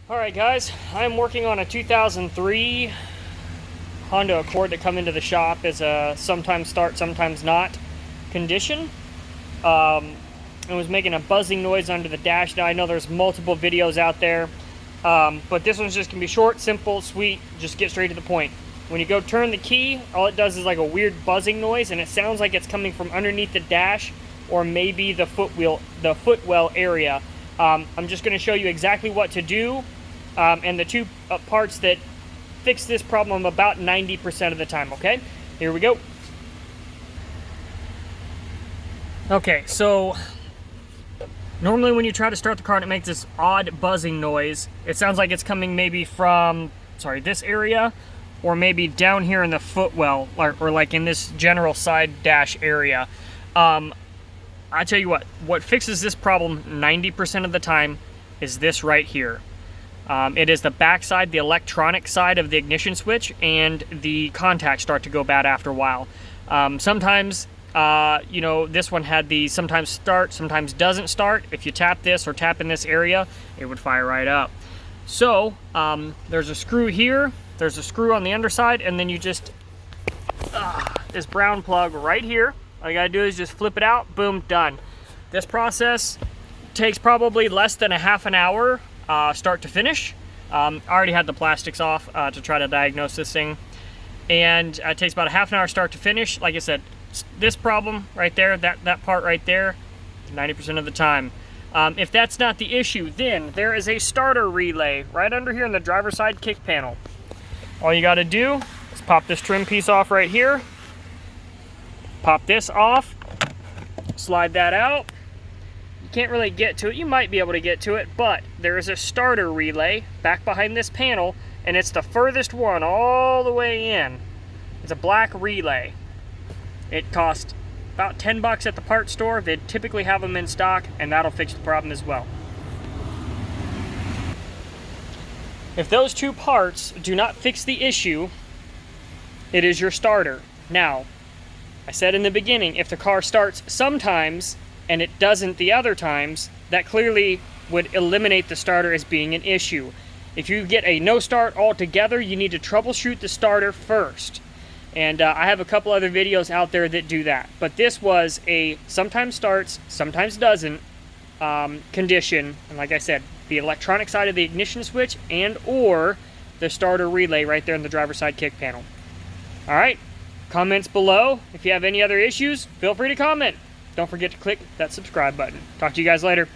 Alright guys, I'm working on a 2003 Honda Accord that come into the shop as a sometimes start, sometimes not condition. It was making a buzzing noise under the dash. Now I know there's multiple videos out there, but this one's just going to be short, simple, sweet, just get straight to the point. When you go turn the key, all it does is like a weird buzzing noise, and it sounds like it's coming from underneath the dash or maybe the footwell area. I'm just going to show you exactly what to do, and the two parts that fix this problem about 90% of the time, okay? Here we go. Okay, so normally when you try to start the car and it makes this odd buzzing noise, it sounds like it's coming maybe from, this area, or maybe down here in the footwell, or like in this general side dash area. I tell you what fixes this problem 90% of the time is this right here. It is the back side, the electronic side of the ignition switch, and the contacts start to go bad after a while. Sometimes, this one had the sometimes start, sometimes doesn't start. If you tap this or tap in this area, it would fire right up. So, there's a screw here, there's a screw on the underside, and then you just, this brown plug right here. All you gotta do is just flip it out, boom, done. This process takes probably less than a half an hour, start to finish. I already had the plastics off to try to diagnose this thing. And it takes about a half an hour start to finish. Like I said, this problem right there, that part right there, 90% of the time. If that's not the issue, then there is a starter relay right under here in the driver's side kick panel. All you gotta do is pop this trim piece off right here. Pop this off, slide that out. You can't really get to it. You might be able to get to it, but there is a starter relay back behind this panel, and it's the furthest one all the way in. It's a black relay. It costs about 10 bucks at the parts store. They typically have them in stock, and that'll fix the problem as well. If those two parts do not fix the issue, it is your starter. Now, I said in the beginning, if the car starts sometimes and it doesn't the other times, that clearly would eliminate the starter as being an issue. If you get a no start altogether, you need to troubleshoot the starter first. And I have a couple other videos out there that do that. But this was a sometimes starts, sometimes doesn't condition. And like I said, the electronic side of the ignition switch and or the starter relay right there in the driver's side kick panel. All right. Comments below. If you have any other issues, feel free to comment. Don't forget to click that subscribe button. Talk to you guys later.